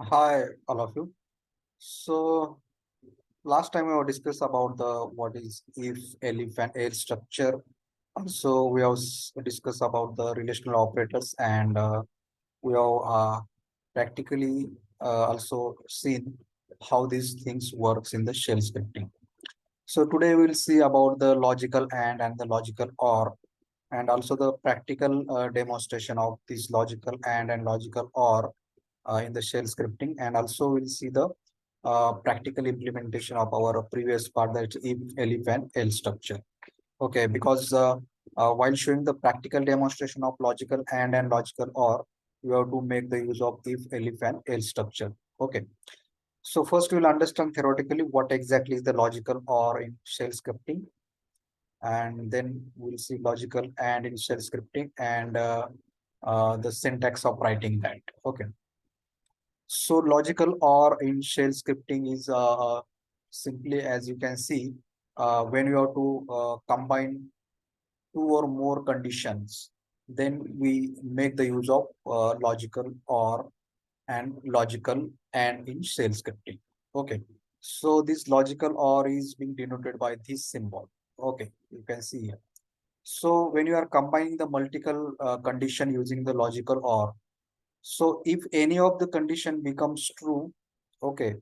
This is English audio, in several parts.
Hi, all of you. So last time we have discussed about the what is if, elif, and else structure. Also, we have discussed about the relational operators, and we have practically also seen how these things works in the shell scripting. So today we'll see about the logical and the logical or, and also the practical demonstration of this logical and logical or in the shell scripting, and also we'll see the practical implementation of our previous part, that if, elif, and else structure. Okay, because while showing the practical demonstration of logical and logical or, you have to make the use of if, elif, and else structure. Okay, so first we'll understand theoretically what exactly is the logical or in shell scripting, and then we'll see logical and in shell scripting, and the syntax of writing that. Okay. So logical or in shell scripting is simply, as you can see, when you have to combine two or more conditions, then we make the use of logical or and logical and in shell scripting. Okay. So this logical or is being denoted by this symbol. Okay, you can see here. So when you are combining the multiple condition using the logical or, so if any of the condition becomes true, okay,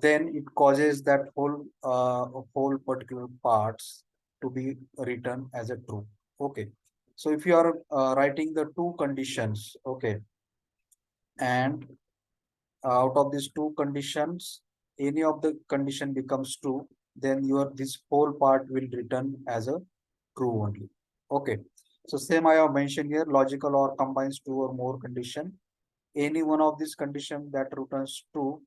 then it causes that whole particular parts to be written as a true. Okay. So if you are writing the two conditions, okay, and out of these two conditions, any of the condition becomes true, then your this whole part will return as a true only. Okay. So same I have mentioned here, logical or combines two or more condition. Any one of these condition that returns true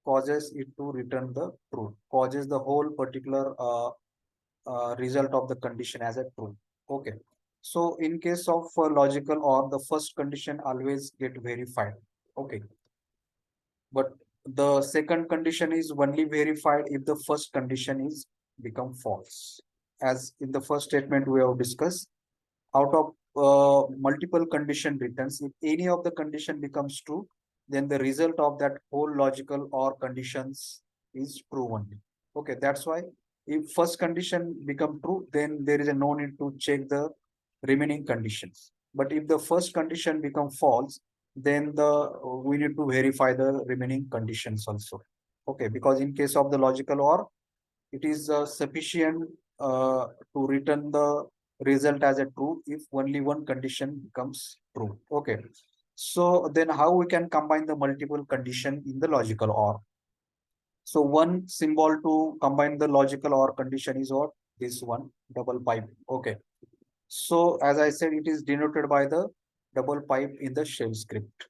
causes it to return the true, causes the whole particular result of the condition as a true. Okay. So in case of logical or, the first condition always get verified. Okay. But the second condition is only verified if the first condition is become false. As in the first statement we have discussed, out of multiple condition returns, if any of the condition becomes true, then the result of that whole logical or conditions is true only. Okay, that's why if first condition become true, then there is a no need to check the remaining conditions. But if the first condition become false, then we need to verify the remaining conditions also. Okay, because in case of the logical or, it is sufficient to return the result as a true if only one condition becomes true. Okay. So then how we can combine the multiple condition in the logical or? So one symbol to combine the logical or condition is what? This one, double pipe. Okay. So as I said, it is denoted by the double pipe in the shell script.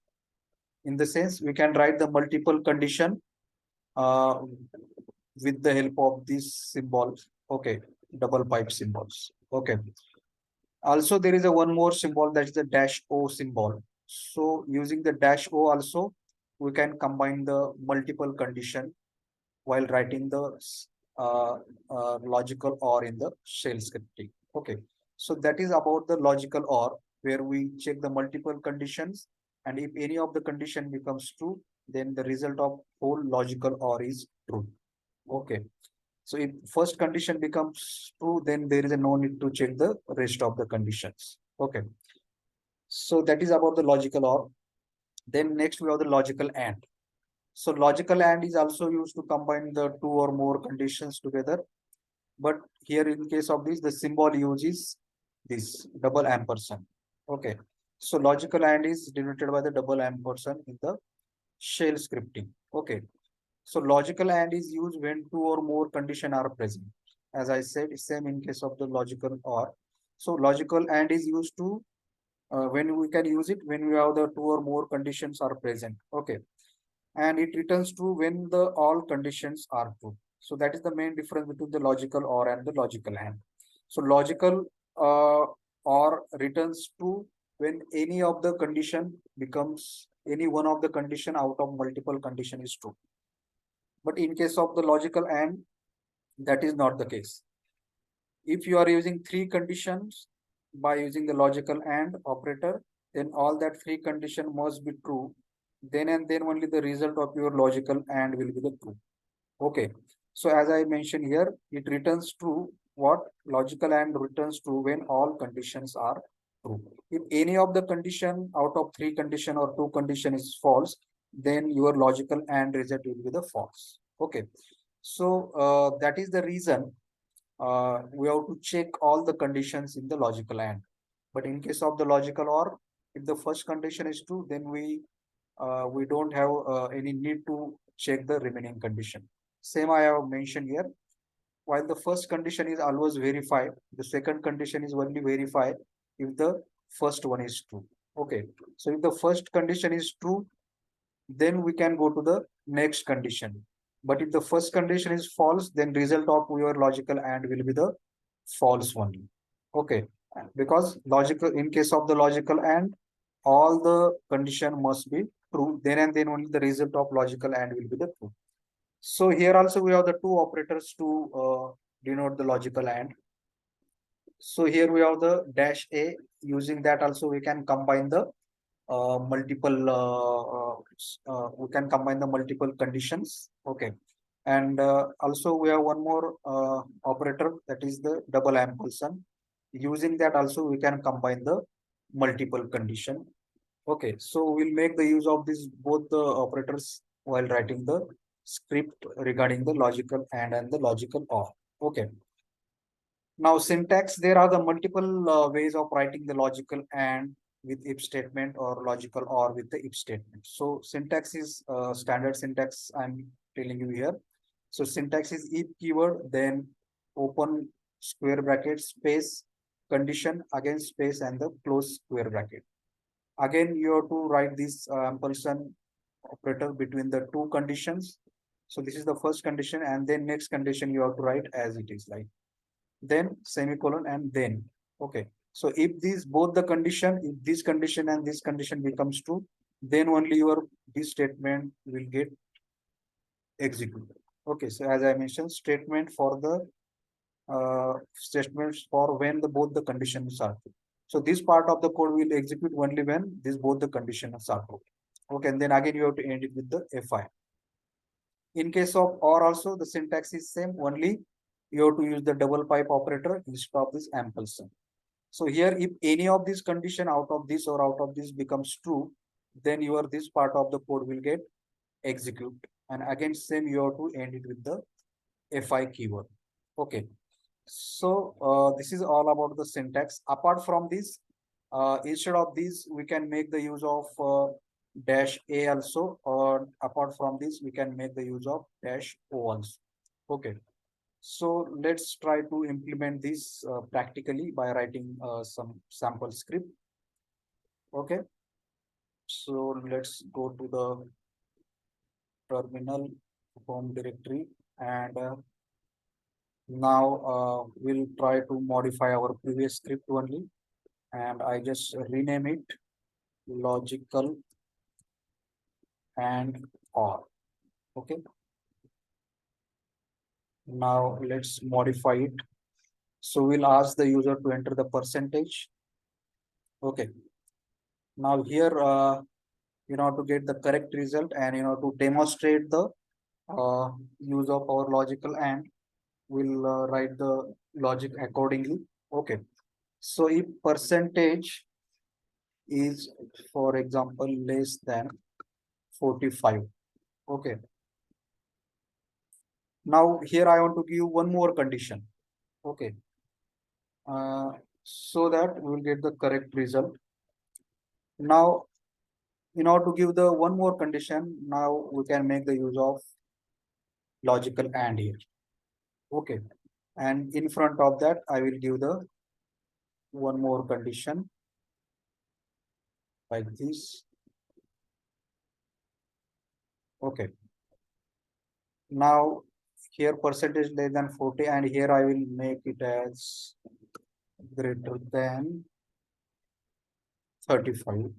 In the sense, we can write the multiple condition uh, with the help of these symbols. Okay, double pipe symbols. Okay. Also, there is a one more symbol, that is the dash O symbol. So using the dash O also, we can combine the multiple condition while writing the uh, logical or in the shell scripting. Okay. So that is about the logical or, where we check the multiple conditions, and if any of the condition becomes true, then the result of whole logical or is true. Okay. So if first condition becomes true, then there is a no need to check the rest of the conditions. Okay. So that is about the logical or. Then next we have the logical and. So logical and is also used to combine the two or more conditions together. But here in case of this, the symbol used is this double ampersand. Okay. So logical and is denoted by the double ampersand in the shell scripting. Okay. So logical and is used when two or more condition are present. As I said, same in case of the logical or. So logical and is used to, when we can use it when we have the two or more conditions are present. Okay. And it returns true when the all conditions are true. So that is the main difference between the logical or and the logical and. So logical or returns true when any of the condition becomes, any one of the condition out of multiple condition is true. But in case of the logical and, that is not the case. If you are using three conditions by using the logical and operator, then all that three condition must be true then and then only the result of your logical and will be the true. Okay. So as I mentioned here, it returns true what logical and returns true when all conditions are true. If any of the condition out of three condition or two condition is false, then your logical and result will be the false. Okay. So that is the reason we have to check all the conditions in the logical and. But in case of the logical or, if the first condition is true, then we don't have any need to check the remaining condition. Same I have mentioned here. While the first condition is always verified, the second condition is only verified if the first one is true. Okay. So if the first condition is true, then we can go to the next condition. But if the first condition is false, then result of your logical and will be the false only. Okay. Because logical, in case of the logical and, all the condition must be true. Then and then only the result of logical and will be the true. So here also we have the two operators to denote the logical and. So here we have the dash a. Using that also we can combine the we can combine the multiple conditions. Okay. And also we have one more operator, that is the double ampersand. Using that also we can combine the multiple condition. Okay, so we'll make the use of this both the operators while writing the script regarding the logical and the logical or. Okay. Now syntax, there are the multiple ways of writing the logical and with if statement or logical or with the if statement. So syntax is standard syntax I'm telling you here. So syntax is if keyword, then open square bracket, space, condition, again space and the close square bracket. Again, you have to write this ampersand operator between the two conditions. So this is the first condition, and then next condition you have to write as it is, like then semicolon and then. Okay. So if these both the condition, if this condition and this condition becomes true, then only your this statement will get executed. Okay. So as I mentioned, statement for the statements for when the both the conditions are true. So this part of the code will execute only when this both the conditions are true. Okay, and then again you have to end it with the fi. In case of or also the syntax is same, only you have to use the double pipe operator instead of this ampersand. So here, if any of these condition out of this or out of this becomes true, then your this part of the code will get execute. And again, same you have to end it with the fi keyword. Okay. So this is all about the syntax. Apart from this, instead of this, we can make the use of dash a also, or apart from this, we can make the use of dash o also. Okay. So let's try to implement this practically by writing some sample script. Okay. So let's go to the terminal home directory, and now we'll try to modify our previous script only, and I just rename it logical and or. Okay. Now let's modify it. So we'll ask the user to enter the percentage. Okay. Now here, to get the correct result and to demonstrate the use of our logical and, we'll write the logic accordingly. Okay. So if percentage is, for example, less than 45. Okay. Now here I want to give one more condition. Okay. So that we will get the correct result. Now, in order to give the one more condition, now we can make the use of logical and here. Okay. And in front of that, I will give the one more condition like this. Okay. Now here percentage less than 40, and here I will make it as greater than 35.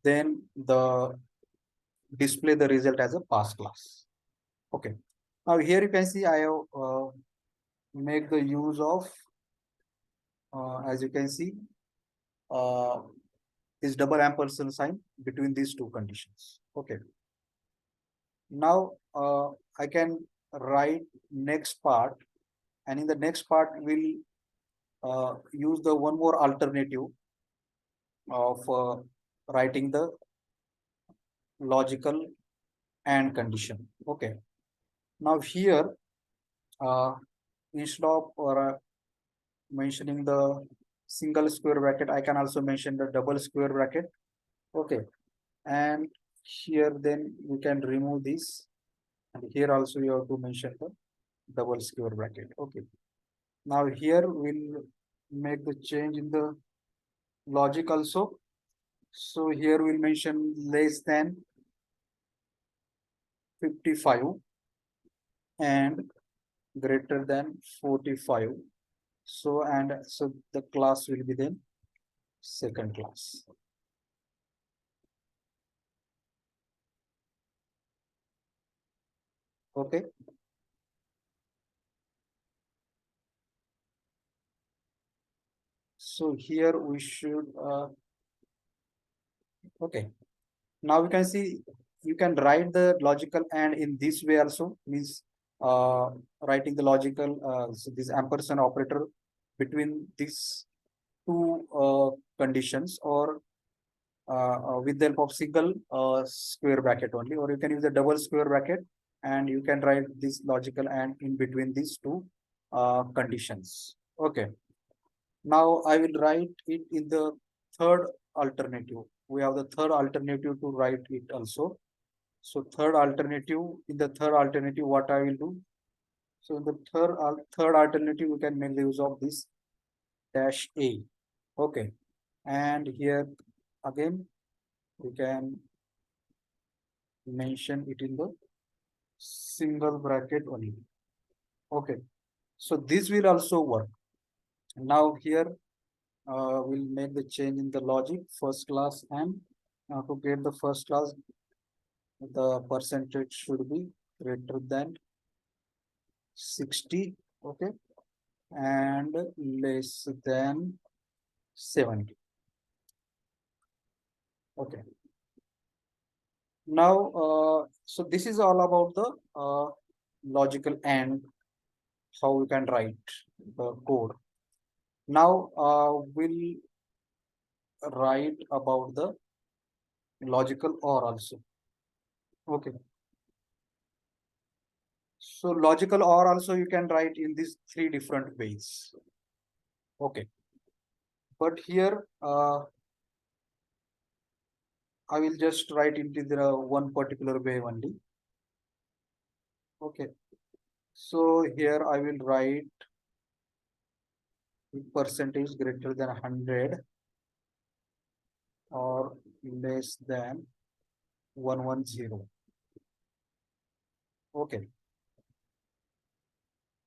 Then the display the result as a pass class. Okay. Now here you can see I have make the use of as you can see this double ampersand sign between these two conditions. Okay. Now I can write next part, and in the next part we'll use the one more alternative of writing the logical and condition. Okay. Now here, uh, instead of mentioning the single square bracket, I can also mention the double square bracket. Okay. And here then we can remove this, and here also you have to mention the double square bracket. Okay. Now here we'll make the change in the logic also. So here we'll mention less than 55 and greater than 45. So and so the class will be then second class. Okay. So here we should okay. Now we can see you can write the logical and in this way also, means uh, writing the logical so this ampersand operator between these two conditions, or with the help of single square bracket only, or you can use the double square bracket and you can write this logical and in between these two conditions. Okay. Now I will write it in the third alternative. We have the third alternative to write it also. So third alternative, in the third alternative, what I will do? So in the third alternative, we can make the use of this dash A. Okay. And here again, we can mention it in the single bracket only. Okay. So this will also work. Now here we'll make the change in the logic first class, and to get the first class the percentage should be greater than 60, okay, and less than 70. Okay. Now so this is all about the logical and how we can write the code. Now we'll write about the logical or also. Okay. So logical or also you can write in these three different ways. Okay. But here I will just write into the one particular way only. Okay. So here I will write percentage greater than 100 or less than 110. Okay.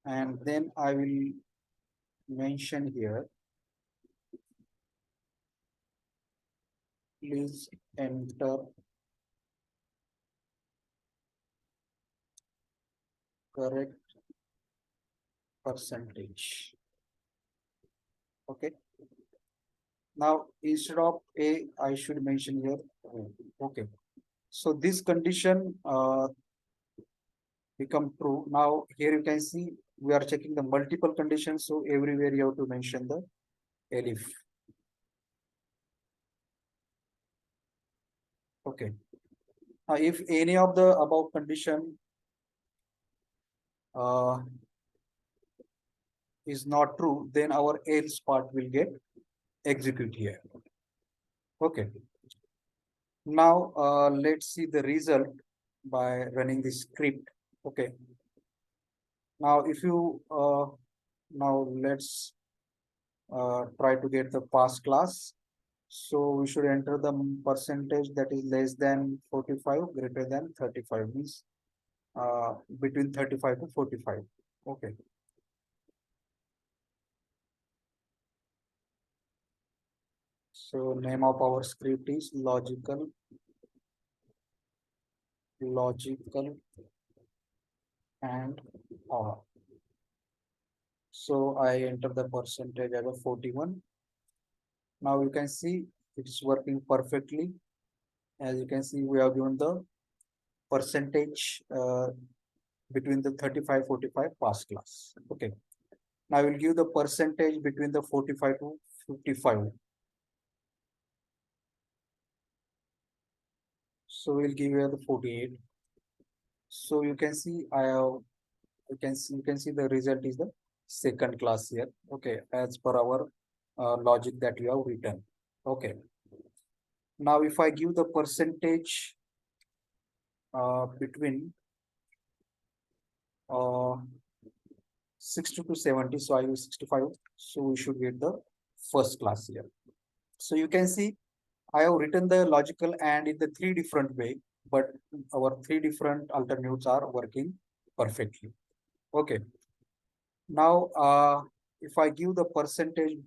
And then I will mention here, please enter correct percentage. Okay. Now instead of A, I should mention here O. Okay. So this condition become true. Now here you can see we are checking the multiple conditions. So everywhere you have to mention the elif. Okay. Now if any of the above condition uh, is not true, then our else part will get execute here. Okay. Now let's see the result by running the script. Okay. Now if you now let's try to get the pass class. So we should enter the percentage that is less than 45, greater than 35, means between 35 to 45. Okay. So name of our script is logical and or. So I enter the percentage as a 41. Now you can see it is working perfectly. As you can see, we have given the percentage between the 35 45 past class. Okay, now I will give the percentage between the 45 to 55. So we'll give you the 48. So you can see I have, you can see the result is the second class here. Okay, as per our logic that you have written. Okay, now if I give the percentage between uh, 60 to 70, so I use 65, so we should get the first class here. So you can see I have written the logical and in the three different way, but our three different alternatives are working perfectly. Okay, now if I give the percentage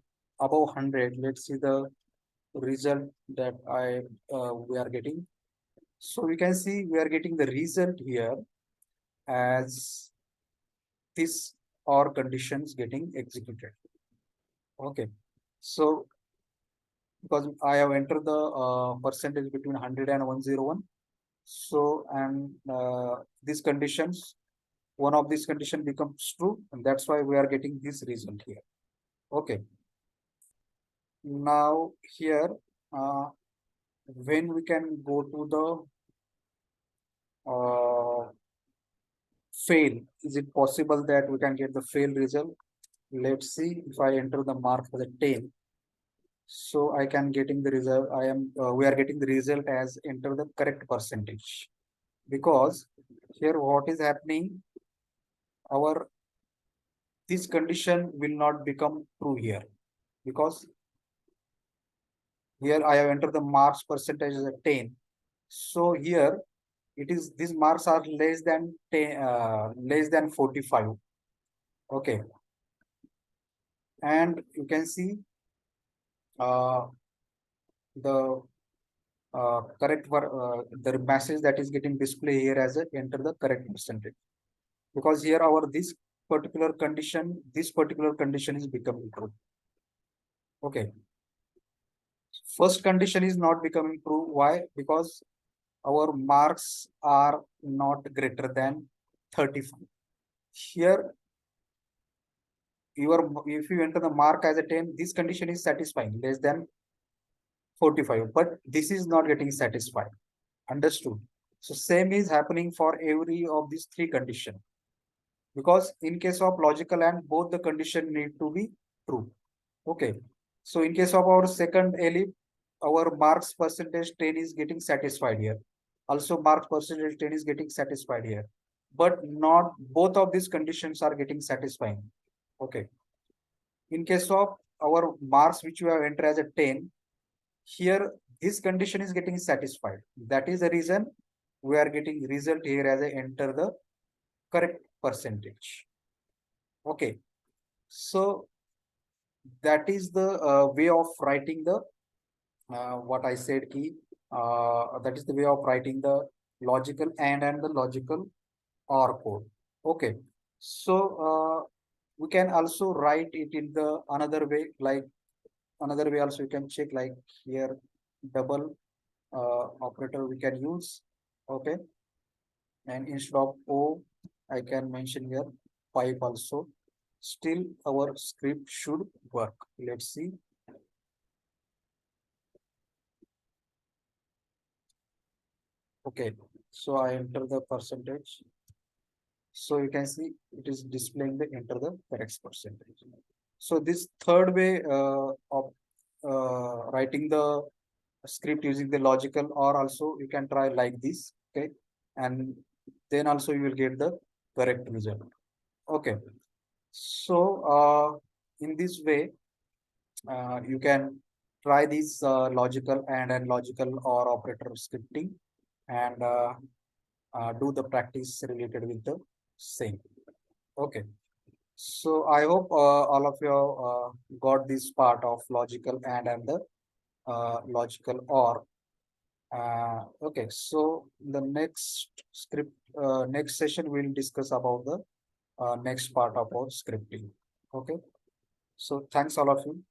above 100, let's see the result that we are getting. So we can see we are getting the result here as this or conditions getting executed. Okay, so because I have entered the percentage between 100 and 101. So, and these conditions, one of these condition becomes true, and that's why we are getting this result here. Okay. Now here, when we can go to the fail, is it possible that we can get the fail result? Let's see if I enter the mark as a 10. So I can getting the result. We are getting the result as enter the correct percentage, because here what is happening, our this condition will not become true here, because here I have entered the marks percentage as a 10. So here it is, these marks are less than 10, less than 45. Okay, and you can see uh, the the message that is getting displayed here as a enter the correct percentage, because here our this particular condition is becoming true. Okay, first condition is not becoming true. Why? Because our marks are not greater than 35. Here, if you enter the mark as a 10, this condition is satisfying less than 45, but this is not getting satisfied. Understood? So same is happening for every of these three conditions, because in case of logical and both the condition need to be true. Okay. So in case of our second ellipse, our marks percentage 10 is getting satisfied here. Also marks percentage 10 is getting satisfied here. But not both of these conditions are getting satisfying. Okay. In case of our marks which you have entered as a 10, here this condition is getting satisfied. That is the reason we are getting result here as a enter the correct percentage. Okay. So that is the way of writing the what I said key. That is the way of writing the logical and the logical OR code. Okay, so we can also write it in the another way, like another way also you can check, like here double operator we can use. Okay, and instead of O I can mention here pipe also. Still our script should work. Let's see. Okay, so I enter the percentage. So you can see it is displaying the enter the correct percentage. So this third way of writing the script using the logical, or also you can try like this. Okay, and then also you will get the correct result. Okay, so in this way you can try this logical and logical or operator scripting, and do the practice related with the same. Okay, so I hope all of you got this part of logical and the logical or. Okay, so the next session we'll discuss about the next part of our scripting. Okay, so thanks all of you.